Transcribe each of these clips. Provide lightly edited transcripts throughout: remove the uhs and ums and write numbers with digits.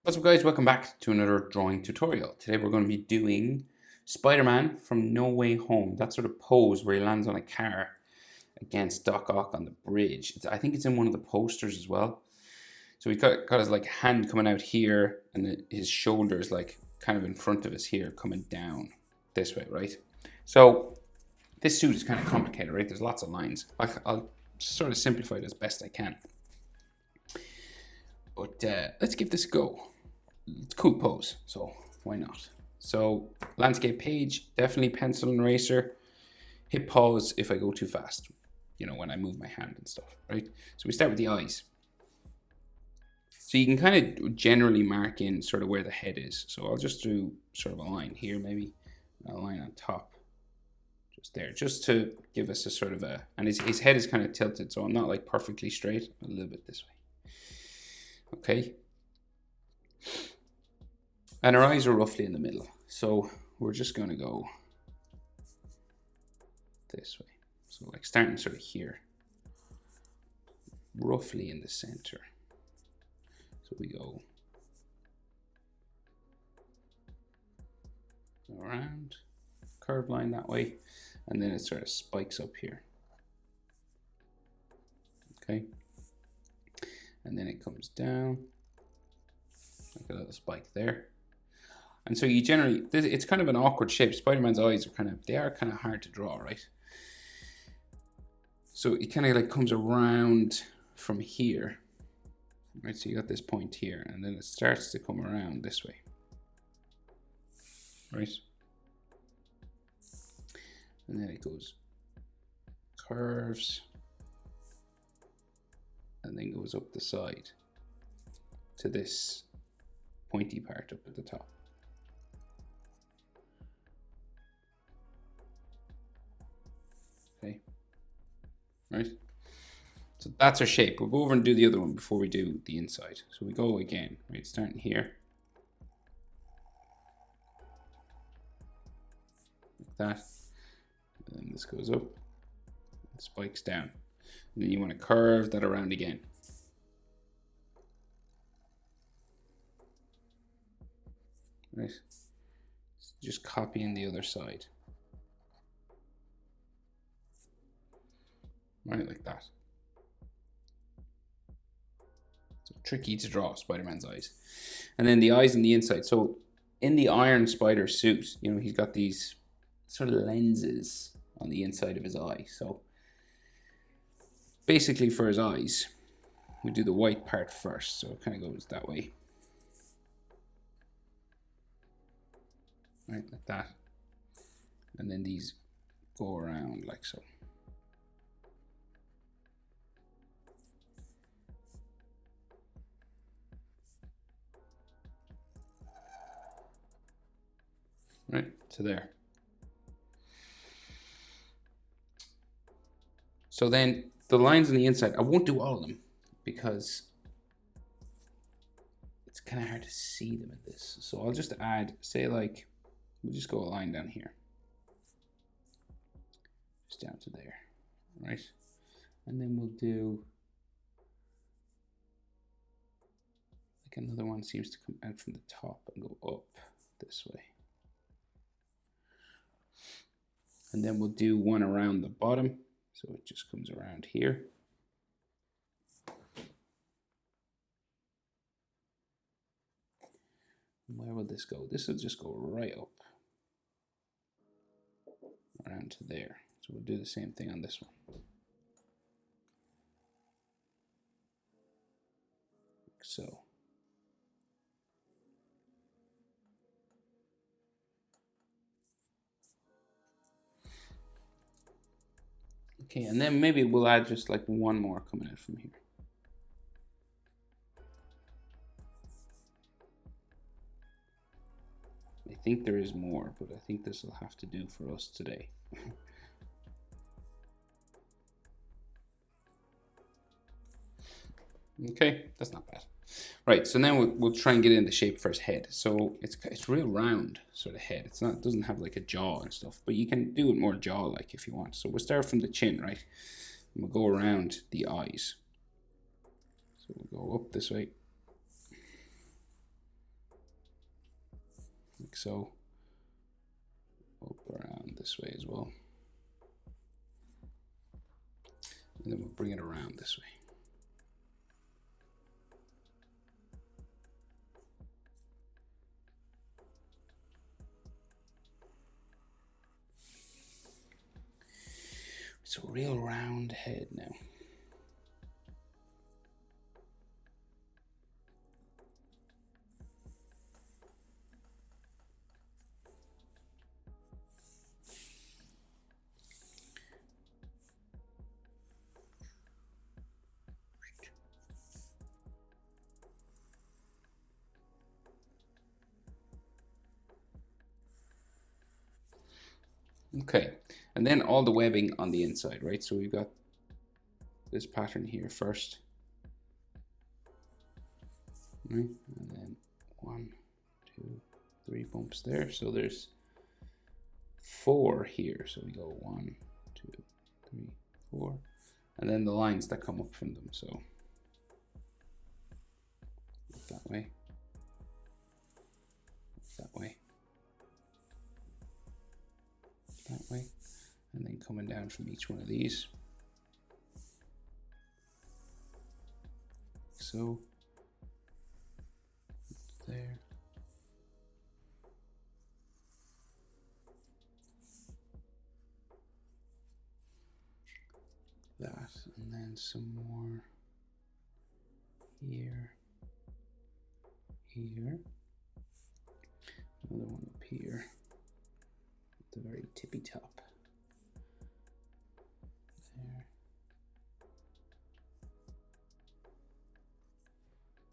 What's up guys, welcome back to another drawing tutorial. Today we're going to be doing Spider-Man from No Way Home. That sort of pose where he lands on a car against Doc Ock on the bridge. I think it's in one of the posters as well. So we got his like hand coming out here and his shoulders like kind of in front of us here coming down this way, right? So this suit is kind of complicated, right? There's lots of lines. I'll sort of simplify it as best I can. But let's give this a go. It's a cool pose, so why not? So landscape page, definitely pencil and eraser. Hit pause if I go too fast, you know, when I move my hand and stuff, right? So we start with the eyes. So you can kind of generally mark in sort of where the head is. So I'll just do sort of a line here, maybe a line on top, just there, just to give us a sort of a, and his head is kind of tilted, so I'm not like perfectly straight, a little bit this way. Okay. And our eyes are roughly in the middle. So we're just going to go this way. So like starting sort of here, roughly in the center. So we go around, curved line that way, and then it sort of spikes up here. Okay. And then it comes down, like a little spike there. And so you generally, it's kind of an awkward shape. Spider-Man's eyes are kind of hard to draw, right? So it kind of like comes around from here, right? So you got this point here, and then it starts to come around this way, right? And then it goes, curves, and then goes up the side to this pointy part up at the top. Okay, right? So that's our shape. We'll go over and do the other one before we do the inside. So we go again, right? Starting here, like that. And then this goes up, and spikes down. And then you want to curve that around again. Right? Just copying the other side. Right, like that. So tricky to draw Spider-Man's eyes. And then the eyes on the inside. So in the Iron Spider suit, you know, he's got these sort of lenses on the inside of his eye. So basically for his eyes, we do the white part first. So it kind of goes that way. Right, like that. And then these go around like so. Right, to there. So then the lines on the inside, I won't do all of them because it's kind of hard to see them at this. So I'll just add, say like, we'll just go a line down here. Just down to there, right? And then we'll do, like another one seems to come out from the top and go up this way. And then we'll do one around the bottom. So it just comes around here. Where will this go? This will just go right up around to there. So we'll do the same thing on this one. Like so. Okay, and then maybe we'll add just like one more coming out from here. I think there is more, but I think this will have to do for us today. Okay, that's not bad. Right, so now we'll try and get in the shape for his head. So it's real round sort of head. It doesn't have like a jaw and stuff, but you can do it more jaw-like if you want. So we'll start from the chin, right? And we'll go around the eyes. So we'll go up this way. like so. Up around this way as well. And then we'll bring it around this way. It's a real round head now. Okay, and then all the webbing on the inside, right? So we've got this pattern here first, right? And then 1, 2, 3 bumps there. So there's 4 here. So we go 1, 2, 3, 4, and then the lines that come up from them. So that way, that way, that way, and then coming down from each one of these. So there. That, and then some more here, here, another one up here at the very tippy top.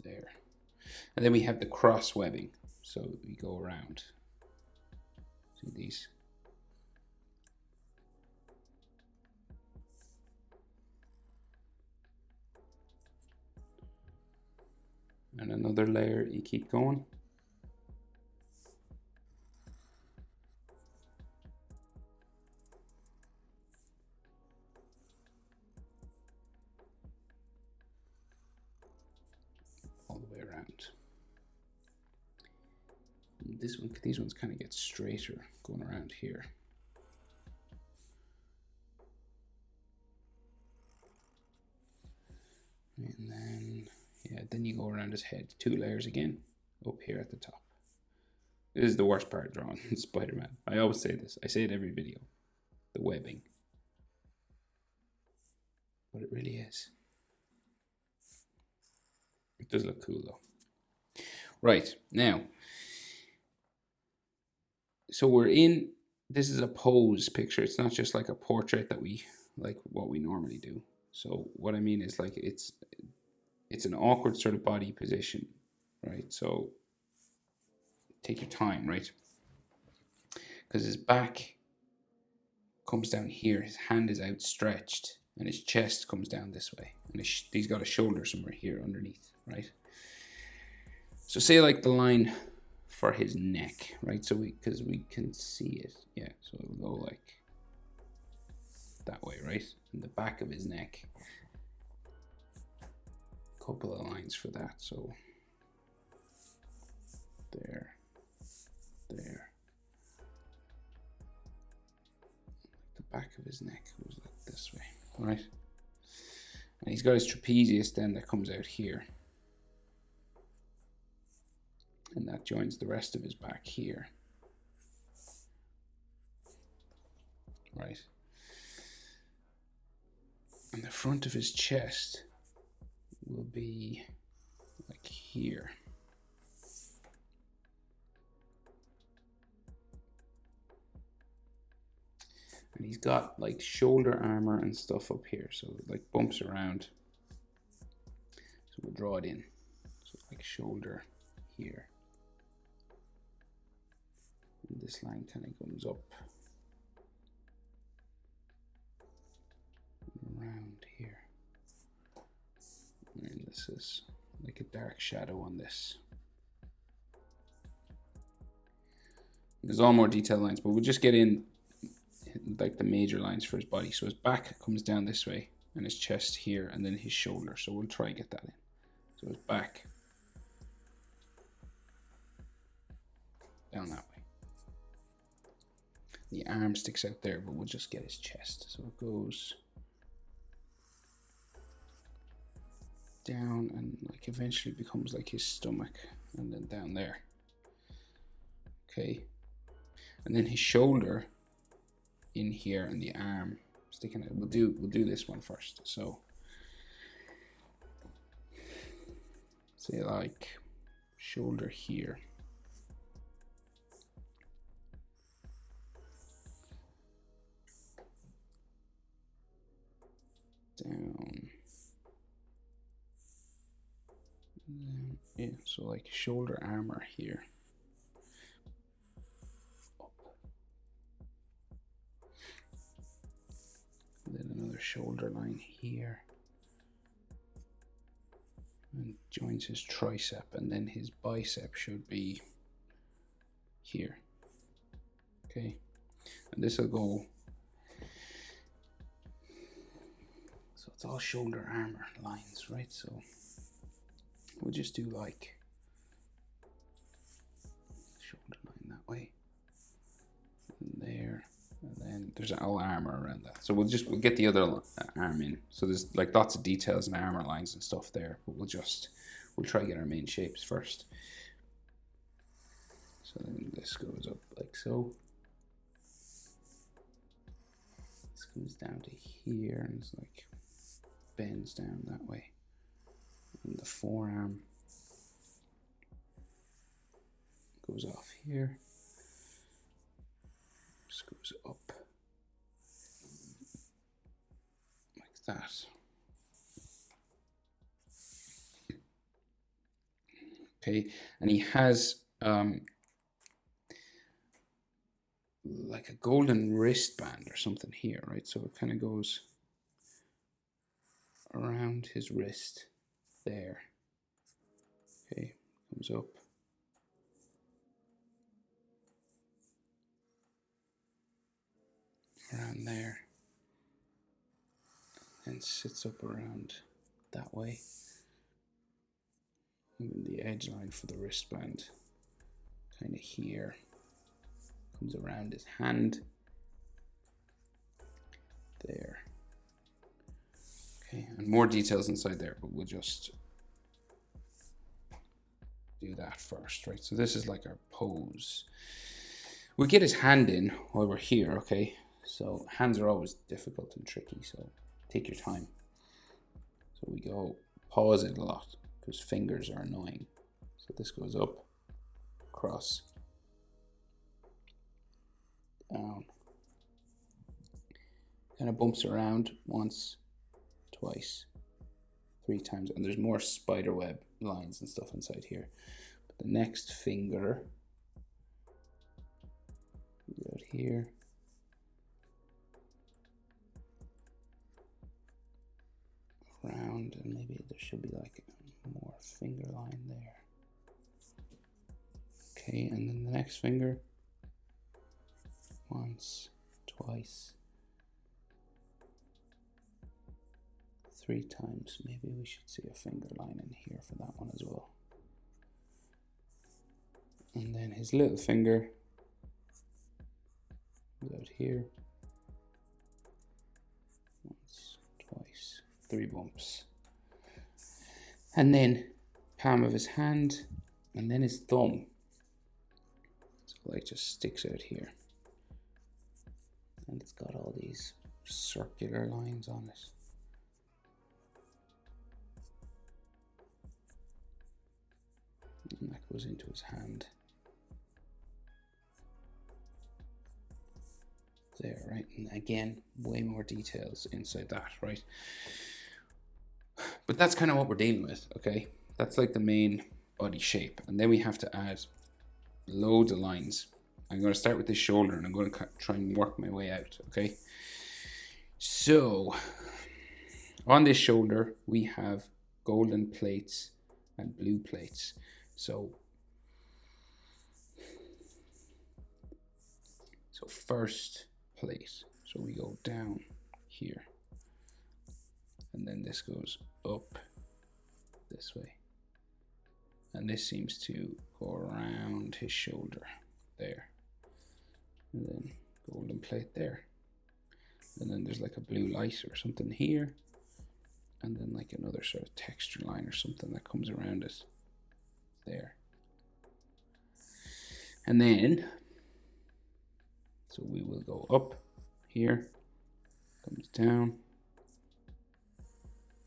There. And then we have the cross webbing. So we go around. See these? And another layer, you keep going. All the way around. And these ones kind of get straighter going around here. And then, yeah, then you go around his head, 2 layers again, up here at the top. This is the worst part of drawing Spider-Man. I always say this. I say it every video. The webbing. But it really is. It does look cool though. Right, now. So we're in, this is a pose picture. It's not just like a portrait that we, like what we normally do. So what I mean is like it's an awkward sort of body position, right? So take your time, right? Because his back comes down here, his hand is outstretched, and his chest comes down this way, and he's got a shoulder somewhere here underneath, right? So say like the line for his neck, right? So because we can see it, yeah. So it'll go like that way, right? And the back of his neck. Couple of lines for that. So there, there. The back of his neck goes like this way, right? And he's got his trapezius then that comes out here. And that joins the rest of his back here. Right. And the front of his chest will be like here. And he's got like shoulder armor and stuff up here. So it like bumps around. So we'll draw it in. So like shoulder here. And this line kind of comes up around here. And this is like a dark shadow on this. There's all more detailed lines, but we'll just get in like the major lines for his body. So his back comes down this way, and his chest here, and then his shoulder. So we'll try and get that in. So his back down that way. The arm sticks out there, but we'll just get his chest. So it goes down and like eventually becomes like his stomach, and then down there. Okay, and then his shoulder in here and the arm sticking out. We'll do this one first. So say like shoulder here. Down. And then, yeah, so like shoulder armor here. Up. And then another shoulder line here. And joins his tricep, and then his bicep should be here. Okay, and this will go. So it's all shoulder armor lines, right? So we'll just do like shoulder line that way, and there, and then there's all armor around that. So we'll get the other arm in. So there's like lots of details and armor lines and stuff there, but we'll try to get our main shapes first. So then this goes up like so. This goes down to here, and it's like bends down that way. And the forearm goes off here. Just goes up like that. Okay, and he has like a golden wristband or something here, right? So it kind of goes around his wrist there. Okay, comes up. Around there. And sits up around that way. And the edge line for the wristband kind of here. Comes around his hand. There. Okay, and more details inside there, but we'll just do that first, right? So this is like our pose. We'll get his hand in while we're here, okay? So hands are always difficult and tricky, so take your time. So we go, pause it a lot, because fingers are annoying. So this goes up, across, down. Kind of bumps around once, twice, 3 times, and there's more spider web lines and stuff inside here. But the next finger goes out here. Around, and maybe there should be like more finger line there. Okay, and then the next finger, once, twice, 3 times. Maybe we should see a finger line in here for that one as well. And then his little finger goes out here. Once, twice, 3 bumps. And then palm of his hand, and then his thumb. So like just sticks out here. And it's got all these circular lines on it. And that goes into his hand. There, right? And again, way more details inside that, right? But that's kind of what we're dealing with, okay? That's like the main body shape. And then we have to add loads of lines. I'm going to start with this shoulder, and I'm going to try and work my way out, okay? So, on this shoulder, we have golden plates and blue plates. So first plate, so we go down here, and then this goes up this way, and this seems to go around his shoulder there, and then golden plate there. And then there's like a blue light or something here. And then like another sort of texture line or something that comes around it there. And then, so we will go up here, comes down,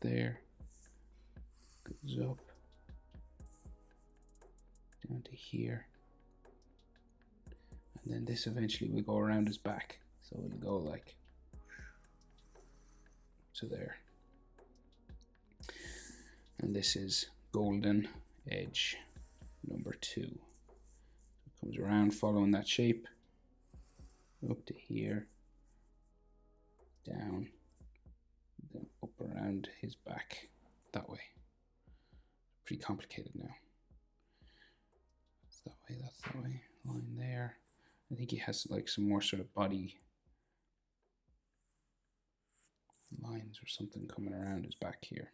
there, goes up, down to here. And then this eventually will go around his back. So it'll go like to there. And this is golden edge number 2. It comes around following that shape, up to here, down, then up around his back that way. Pretty complicated now. That's that way, that's that way. Line there. I think he has like some more sort of body lines or something coming around his back here.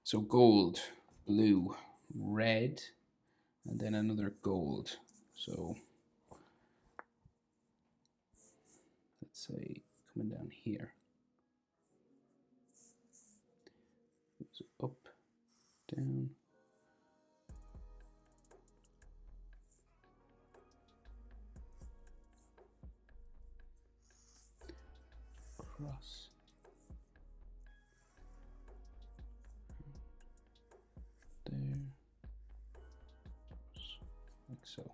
So gold, blue, red, and then another gold. So let's say coming down here. Goes up, down. Across. There. Like so.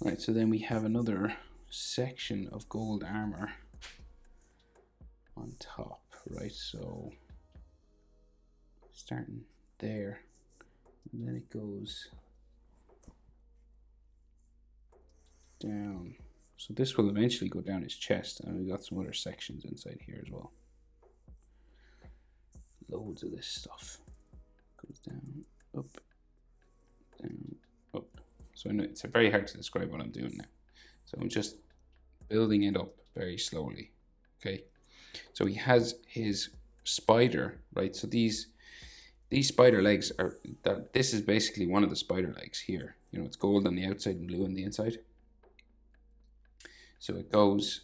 Right, so then we have another section of gold armor on top, right? So starting there, and then it goes down. So this will eventually go down his chest, and we got some other sections inside here as well. Loads of this stuff goes down, up, down, up. So I know it's very hard to describe what I'm doing now. So I'm just building it up very slowly. Okay. So he has his spider, right? So these spider legs are that. This is basically one of the spider legs here. You know, it's gold on the outside and blue on the inside. So it goes.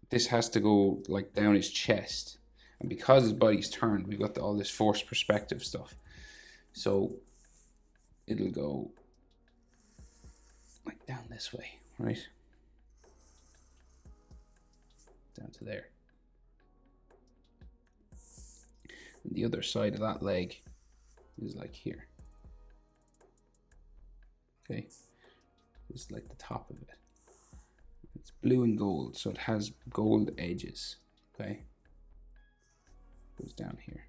This has to go like down his chest, and because his body's turned, we've got all this forced perspective stuff. So it'll go like down this way, right? Down to there. And the other side of that leg is like here. Okay, it's like the top of it. It's blue and gold, so it has gold edges. Okay, goes down here.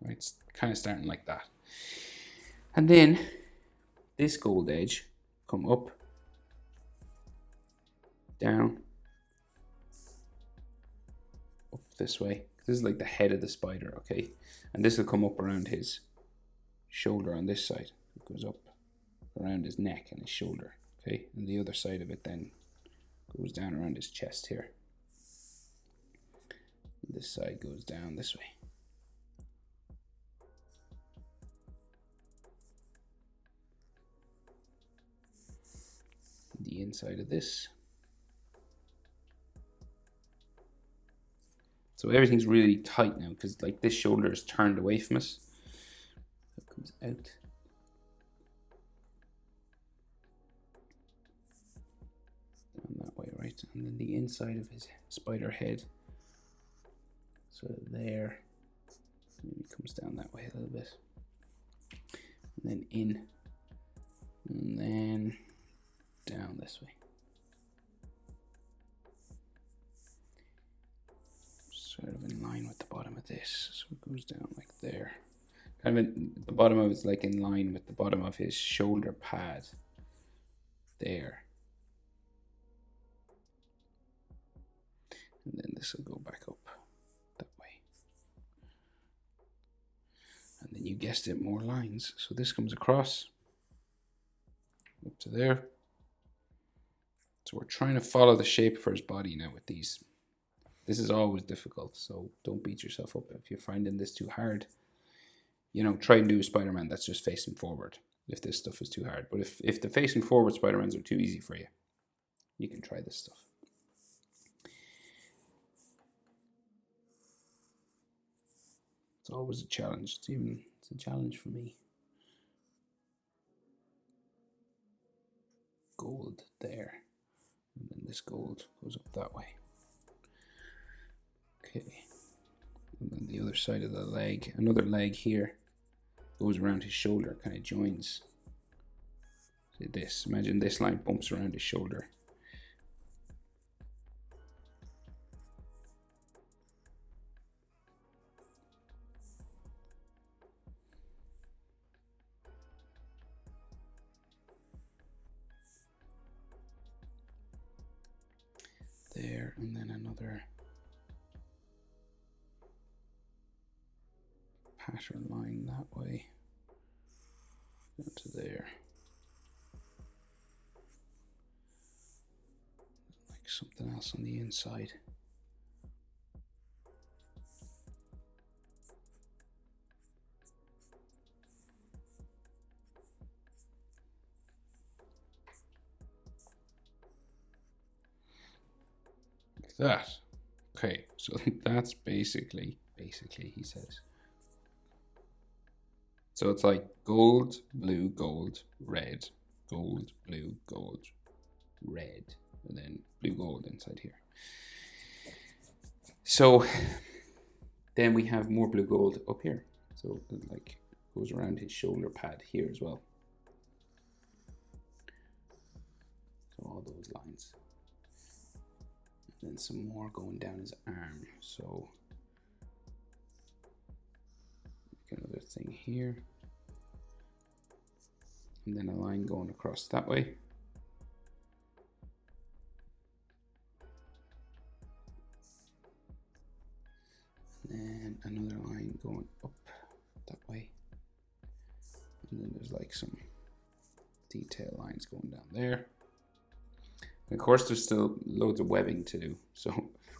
Right, it's kind of starting like that, and then this gold edge come up, down, up this way. This is like the head of the spider, okay? And this will come up around his shoulder on this side. It goes up around his neck and his shoulder, okay? And the other side of it then goes down around his chest here. And this side goes down this way. The inside of this. So everything's really tight now because like this shoulder is turned away from us. So it comes out. Down that way, right? And then the inside of his spider head. So there. Maybe comes down that way a little bit. And then in. And then down this way. Sort of in line with the bottom of this. So it goes down like there. Kind of the bottom of it's like in line with the bottom of his shoulder pad. There. And then this will go back up that way. And then you guessed it, more lines. So this comes across up to there. So we're trying to follow the shape for his body now with these. This is always difficult, so don't beat yourself up if you're finding this too hard. You know, try and do a Spider-Man that's just facing forward if this stuff is too hard. But if the facing forward Spider-Mans are too easy for you, you can try this stuff. It's always a challenge. It's a challenge for me. Gold there. And then this gold goes up that way. Okay. And then the other side of the leg, another leg here, goes around his shoulder, kind of joins. See this, imagine this line bumps around his shoulder. There, and then another pattern line that way, down to there. Like something else on the inside. Like that. Okay, so that's basically he says. So it's like gold, blue, gold, red, gold, blue, gold, red, and then blue, gold inside here. So then we have more blue, gold up here. So it like goes around his shoulder pad here as well. So all those lines. And then some more going down his arm. So another thing here, and then a line going across that way, and then another line going up that way, and then there's like some detail lines going down there, and of course there's still loads of webbing to do, so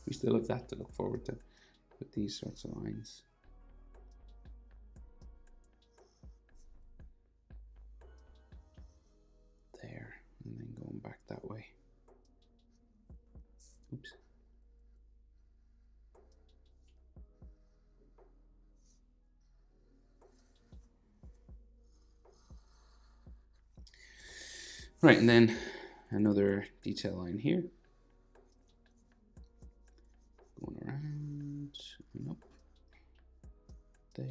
we still have that to look forward to with these sorts of lines. There, and then going back that way. Oops. Right, and then another detail line here. Going around and up. There.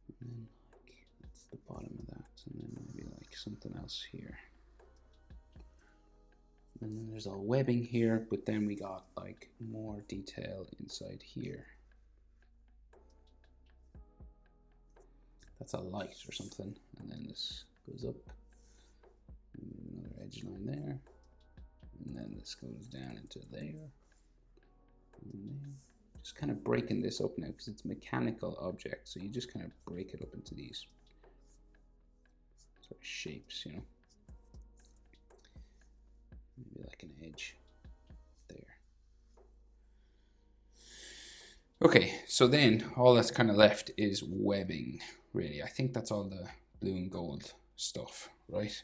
And then like, that's the bottom of that. And then maybe like something else here. And then there's all webbing here, but then we got like more detail inside here. That's a light or something. And then this goes up. Another edge line there. And then this goes down into there. And there. Just kind of breaking this up now because it's a mechanical object. So you just kind of break it up into these sort of shapes, you know. Maybe like an edge there. Okay, so then all that's kind of left is webbing, really. I think that's all the blue and gold stuff, right?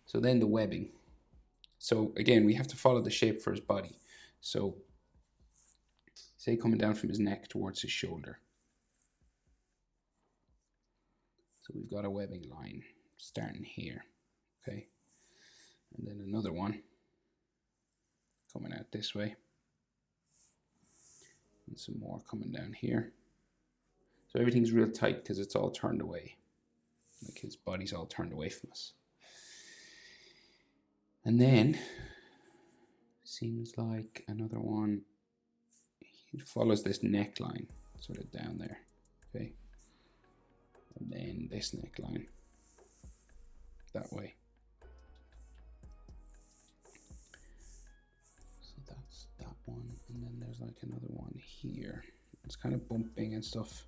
So then the webbing. So again, we have to follow the shape for his body. So say coming down from his neck towards his shoulder. So we've got a webbing line starting here, okay? And then another one coming out this way. And some more coming down here. So everything's real tight because it's all turned away. Like his body's all turned away from us. And then, seems like another one, he follows this neckline sort of down there, okay? And then this neckline that way. So that's that one, and then there's like another one here. It's kind of bumping and stuff.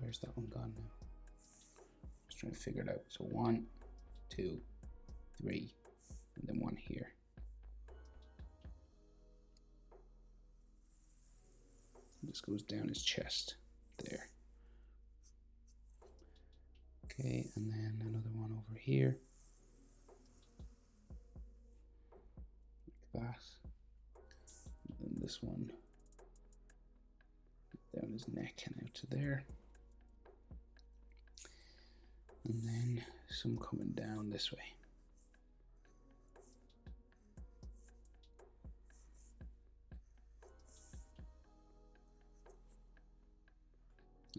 where's that one gone now? Just trying to figure it out. So 1, 2, 3, and then 1 here. This goes down his chest there. Okay, and then another one over here. Like that. And then this one down his neck and out to there. And then some coming down this way.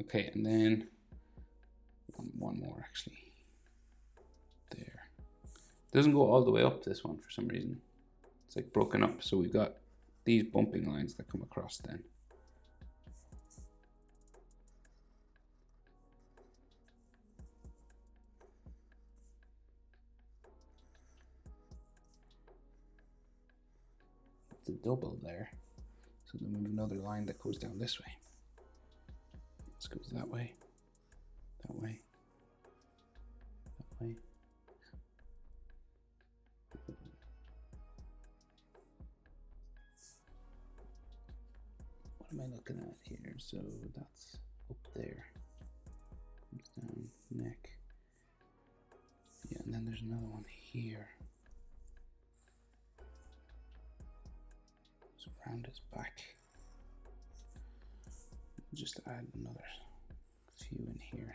Okay, and then one more actually. There. Doesn't go all the way up, this one, for some reason. It's like broken up, so we've got these bumping lines that come across then. It's a double there. So then we have another line that goes down this way. This goes that way, that way, that way. What am I looking at here? So that's up there. Comes down, neck. Yeah, and then there's another one here. So around his back. Just add another few in here.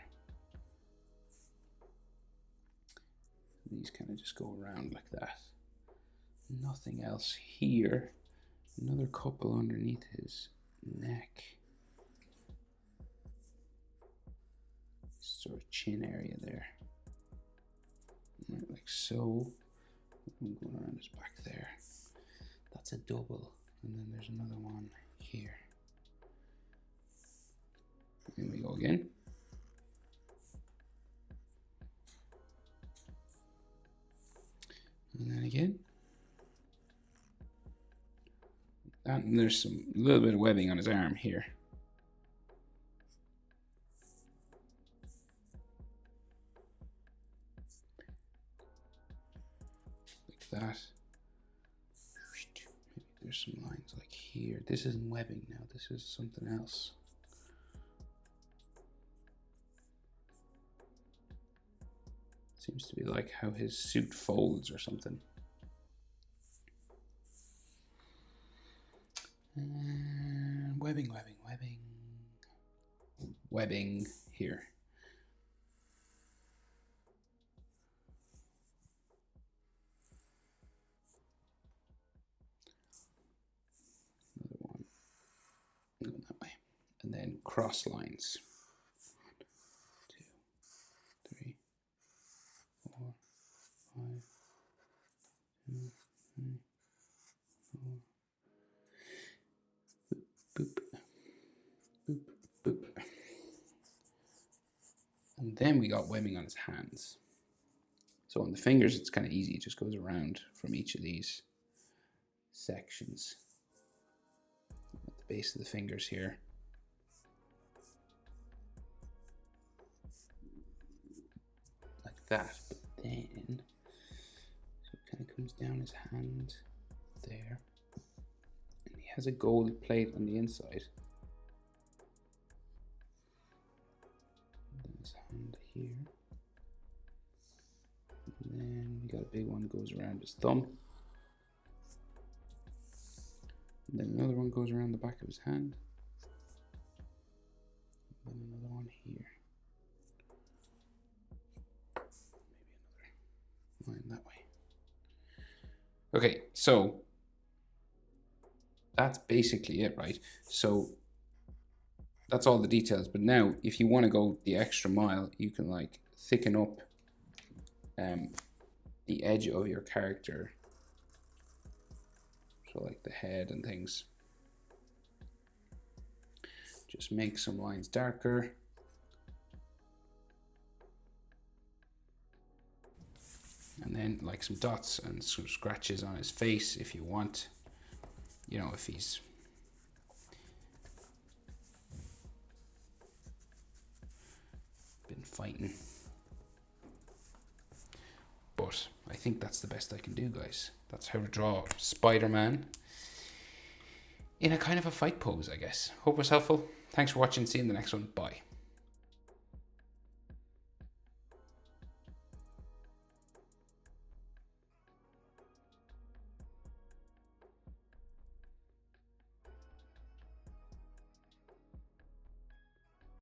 These kind of just go around like that. Nothing else here. Another couple underneath his neck. Sort of chin area there. Right, like so. I'm going around his back there. That's a double. And then there's another one here. Here we go again. And then again. And there's a little bit of webbing on his arm here. Like that. Maybe there's some lines like here. This isn't webbing now, this is something else. Seems to be like how his suit folds or something. And webbing, webbing, webbing. Webbing here. Another one. Going that way. And then cross lines. 1, 2, 3, 4, 5, 2, 3, 4. Boop, boop, boop. And then we got webbing on his hands. So on the fingers, it's kind of easy. It just goes around from each of these sections. At the base of the fingers here. Like that. But then, so it kind of comes down his hand there. And he has a gold plate on the inside. And then his hand here. And then we got a big one goes around his thumb. And then another one goes around the back of his hand. And then another one here. Maybe another line that way. Okay, so that's basically it, right? So that's all the details. But now, if you want to go the extra mile, you can like thicken up the edge of your character. So like the head and things. Just make some lines darker. And then like some dots and some scratches on his face if you want. You know, if he's been fighting. But I think that's the best I can do, guys. That's how to draw Spider-Man in a kind of a fight pose, I guess. Hope it was helpful. Thanks for watching. See you in the next one. Bye.